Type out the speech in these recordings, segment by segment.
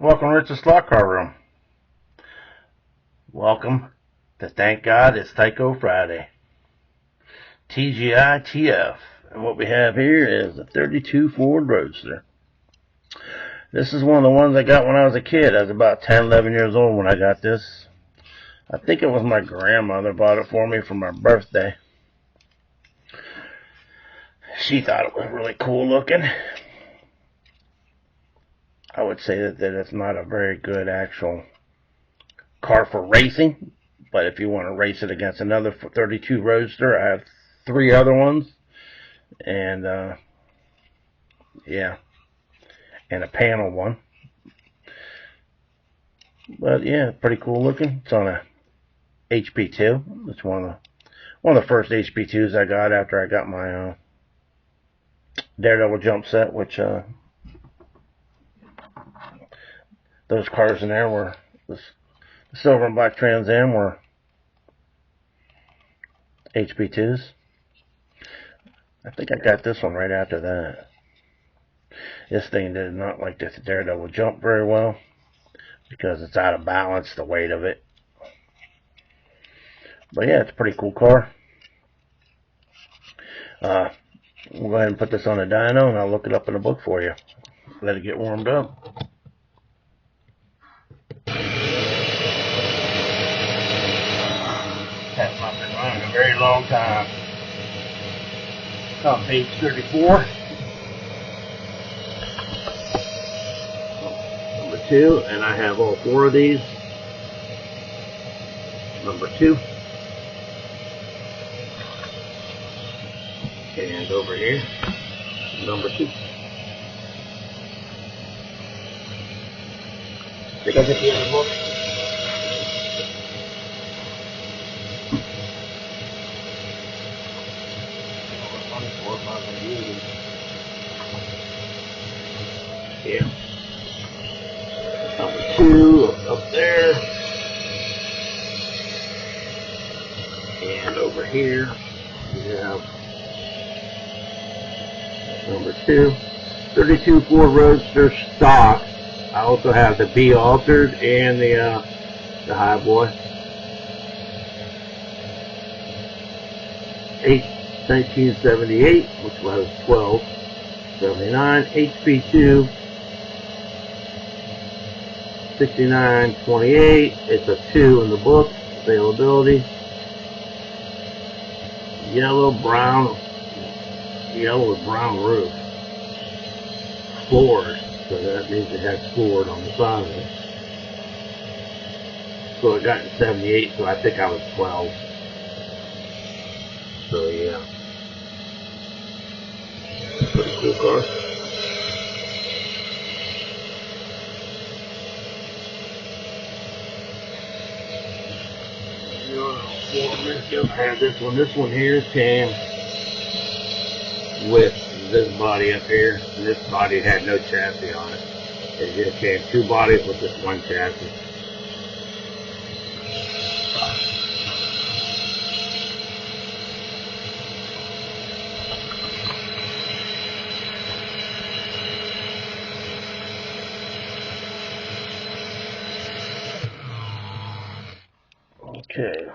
Welcome to Rich's Slot Car Room. Welcome to Thank God It's Tyco Friday. TGI TF. And what we have here is a 32 Ford Roadster. This is one of the ones I got when I was a kid. I was about 10, 11 years old when I got this. I think it was my grandmother bought it for me for my birthday. She thought it was really cool looking. I would say that it's not a very good actual car for racing, but if you want to race it against another 32 Roadster, I have 3 other ones, and yeah, and a panel one. But yeah, pretty cool looking. It's on a HP2. It's one of the first HP2s I got after I got my Daredevil jump set, which those cars in there were the silver and black Trans Am were HP2s. I think I got this one right after that. This thing did not like this Daredevil jump very well because it's out of balance, the weight of it. But yeah, it's a pretty cool car. We'll go ahead and put this on a dyno and I'll look it up in the book for you. Let it get warmed up. That's not been running a very long time. It's on page 34. Number 2, and I have all 4 of these. Number 2. And over here, number 2. Think I get the other book? Yeah. Number 2 up there. And over here we have number 2. 32 Ford Roadster stock. I also have the B altered and the High Boy. 1978, which was 1279. HP2 6928. It's a 2 in the book. Availability. Yellow with brown roof. Ford. So that means it has Ford on the side of it. So it got in 78, so I think I was 12. So yeah. Pretty cool car. I have this one. This one here came with this body up here. And this body had no chassis on it. It just came 2 bodies with this one chassis. Okay.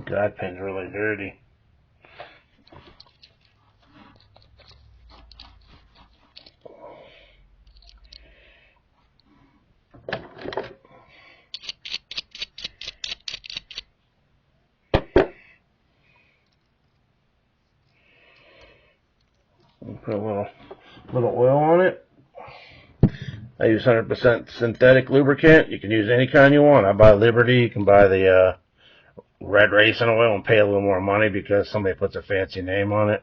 God, pen's really dirty. Put a little oil on it. I use 100% synthetic lubricant. You can use any kind you want. I buy Liberty. You can buy the red racing oil and pay a little more money because somebody puts a fancy name on it.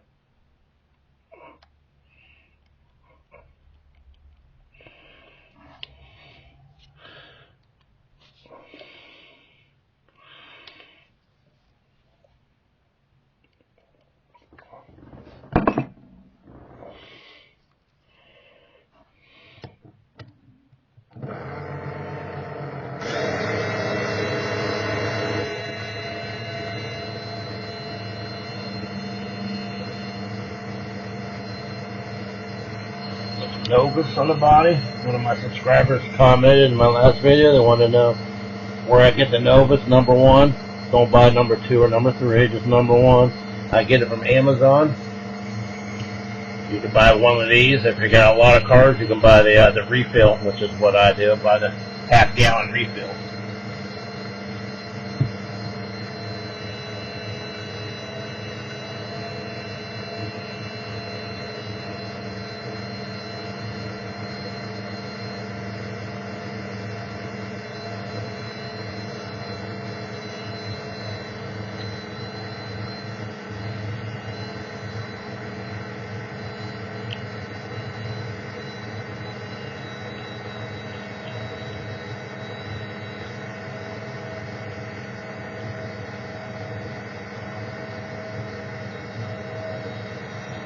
Novus on the body. One of my subscribers commented in my last video. They wanted to know where I get the Novus number 1. Don't buy number 2 or number 3, just number 1. I get it from Amazon. You can buy one of these. If you got a lot of cars, you can buy the refill, which is what I do. Buy the half-gallon refill.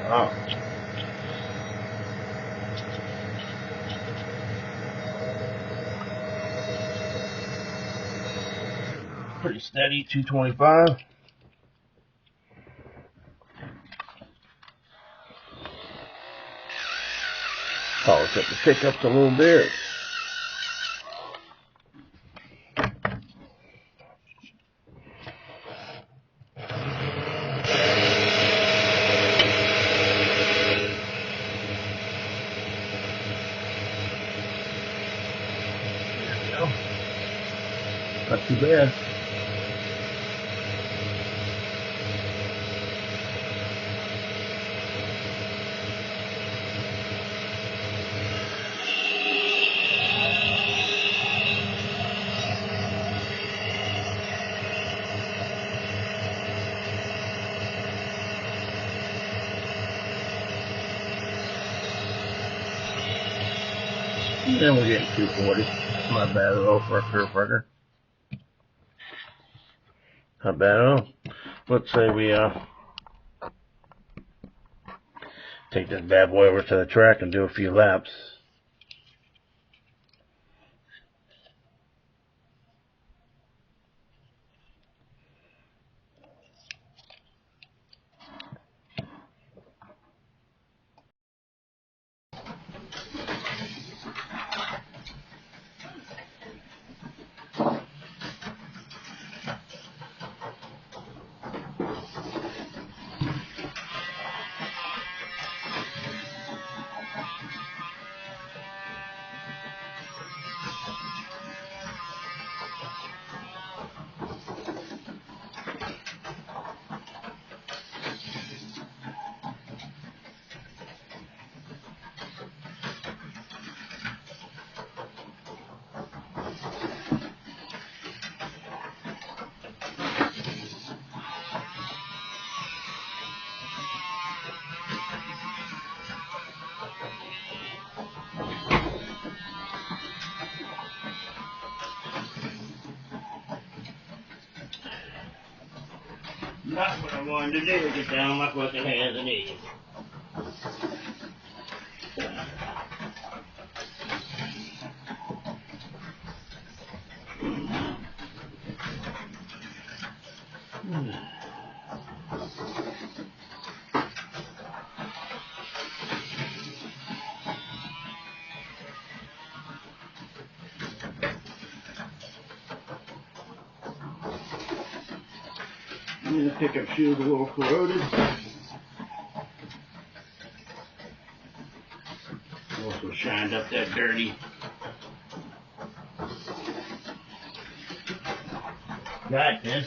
Wow. Pretty steady, 225. Polish up the pickups a little bit. Not too bad. And then we're getting 240. Not bad at all for a curve breaker. Not bad at all. Let's say we take this bad boy over to the track and do a few laps. That's what I'm going to do, get down on my fucking hands and knees. The pickup shoe's a little corroded. Also shined up that dirty guy pin.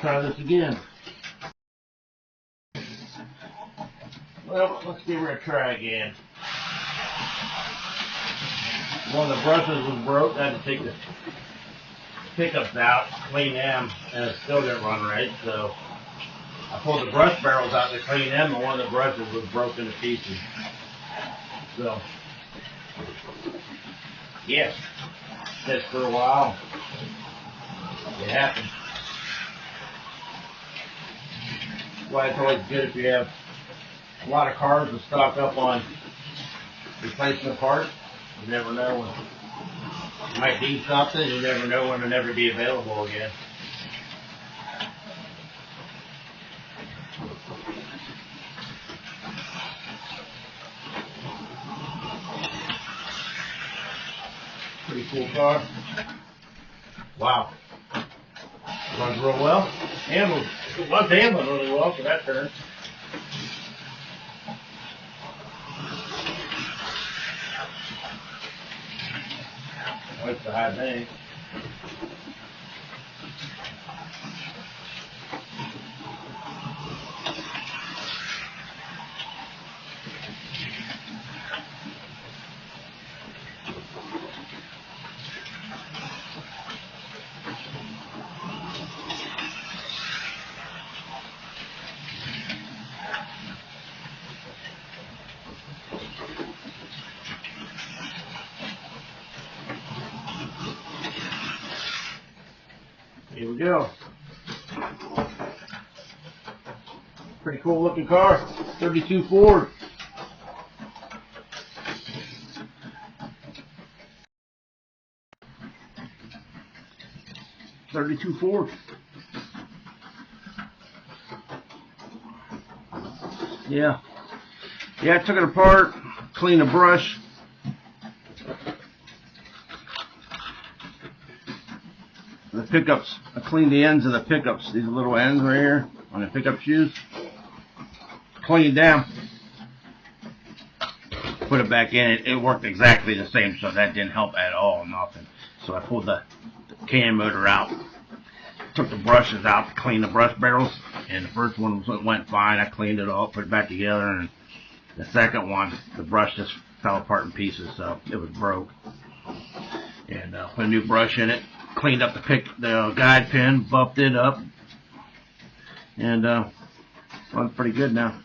Try this again. Well, let's give her a try again. One of the brushes was broke. I had to take the pickups out, clean them, and it still didn't run right. So I pulled the brush barrels out to clean them, and one of the brushes was broken to pieces. So, yes, sits for a while. It happens. why it's always good if you have a lot of cars to stock up on replacement parts. You never know when you might need something. You never know when it'll never be available again. Pretty cool car. Wow. Runs real well. Handles. It was handling really well for that turn. That's the high bank. Here we go. Pretty cool looking car. 32 Ford. '32 Ford. Yeah. Yeah, I took it apart, cleaned the brush. The pickups, I cleaned the ends of the pickups, these little ends right here on the pickup shoes. Cleaned them, put it back in. It worked exactly the same, so that didn't help at all, nothing. So I pulled the can motor out, took the brushes out to clean the brush barrels, and the first one went fine. I cleaned it all, put it back together, and the second one, the brush just fell apart in pieces, so it was broke. And put a new brush in it. Cleaned up the guide pin, buffed it up, and runs pretty good now.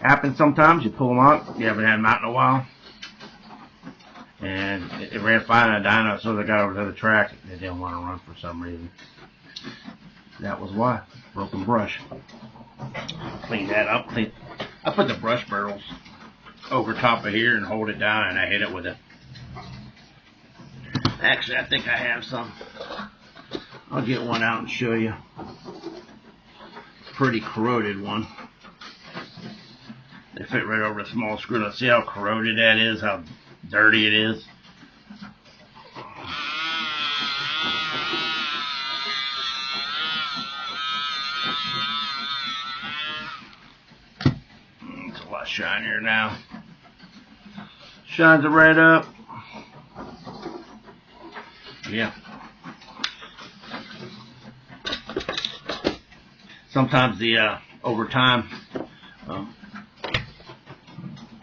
Happens sometimes, you pull them out, you haven't had them out in a while, and it ran fine on a dyno. As soon as I got over to the track, it didn't want to run for some reason. That was why. Broken brush. Clean that up. I put the brush barrels over top of here and hold it down, and I hit it with it. Actually, I think I have some. I'll get one out and show you. Pretty corroded one. They fit right over a small screw. Let's see how corroded that is, how dirty it is. It's a lot shinier now. Shines it right up. Yeah. Sometimes the over time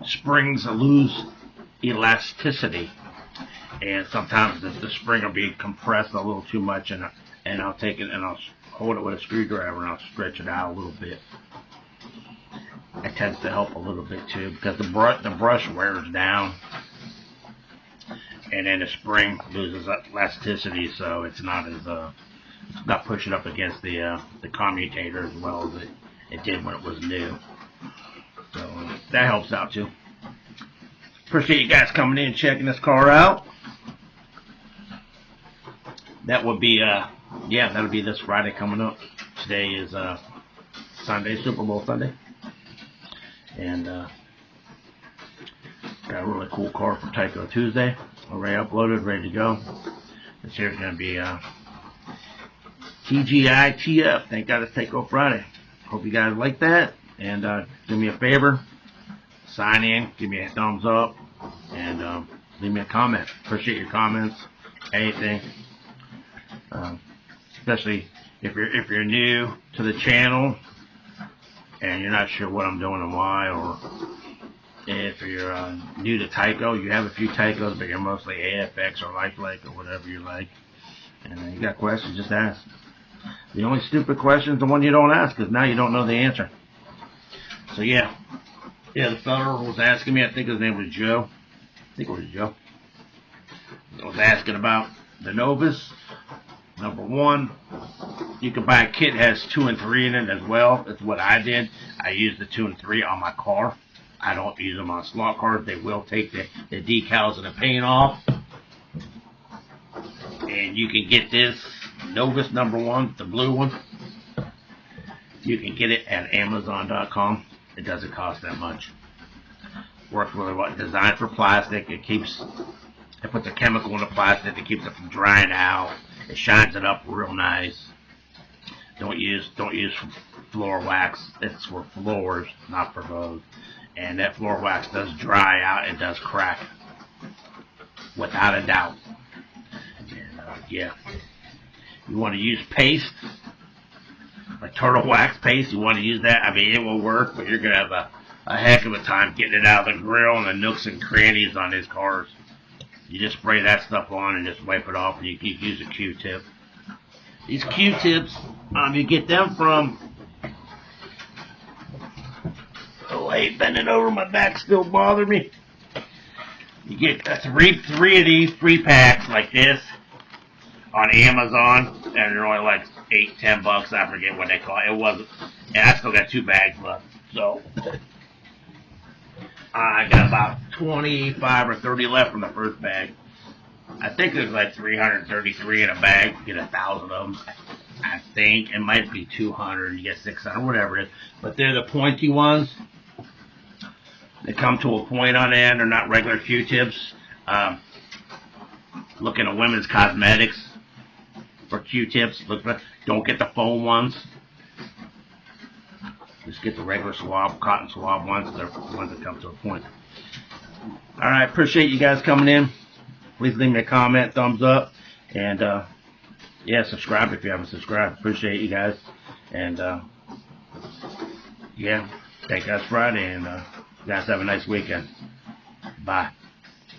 springs lose elasticity, and sometimes the spring will be compressed a little too much, and I'll take it and I'll hold it with a screwdriver and I'll stretch it out a little bit. It tends to help a little bit too, because the brush wears down. And then the spring loses elasticity, so it's not as it's not pushing up against the commutator as well as it did when it was new. So that helps out too. Appreciate you guys coming in and checking this car out. That would be yeah, that'll be this Friday coming up. Today is Sunday, Super Bowl Sunday, and got a really cool car for Tyco Tuesday. Already uploaded, ready to go. This here's going to be TGITF. Thank God it's Tyco Friday. Hope you guys like that. And do me a favor. Sign in. Give me a thumbs up. And leave me a comment. Appreciate your comments. Anything. Especially if you're new to the channel and you're not sure what I'm doing and why, or if you're new to Tyco, you have a few Tycos, but you're mostly AFX or Lifelike or whatever you like, and you got questions, just ask. The only stupid question is the one you don't ask, because now you don't know the answer. So yeah, the fella was asking me, I think his name was Joe. I think it was Joe. I was asking about the Novus, number 1. You can buy a kit that has 2 and 3 in it as well. That's what I did. I used the 2 and 3 on my car. I don't use them on slot cars. They will take the decals and the paint off. And you can get this Novus #1, the blue one. You can get it at Amazon.com. It doesn't cost that much. Works really well. Designed for plastic. It puts a chemical in the plastic that keeps it from drying out. It shines it up real nice. Don't use floor wax. It's for floors, not for those. And that floor wax does dry out and does crack, without a doubt. And yeah, you want to use paste, like turtle wax paste. You want to use that. I mean, it will work, but you're gonna have a heck of a time getting it out of the grill and the nooks and crannies on these cars. You just spray that stuff on and just wipe it off, and you can use a Q-tip. These Q-tips, you get them from, oh, I ain't bending over, my back still bothering me. You get three of these 3-packs like this on Amazon, and they're only like $8-10. I forget what they call it. It wasn't, and I still got 2 bags left, so I got about 25 or 30 left from the first bag. I think there's like 333 in a bag. You get 1,000 of them. I think it might be 200. You get 600, whatever it is. But they're the pointy ones. They come to a point on the end. They're not regular Q-tips. Looking at women's cosmetics for Q-tips. Don't get the foam ones. Just get the regular swab, cotton swab ones. They're the ones that come to a point. All right, appreciate you guys coming in. Please leave me a comment, thumbs up, and yeah, subscribe if you haven't subscribed. Appreciate you guys, and yeah, thank guys Friday, and you guys have a nice weekend. Bye.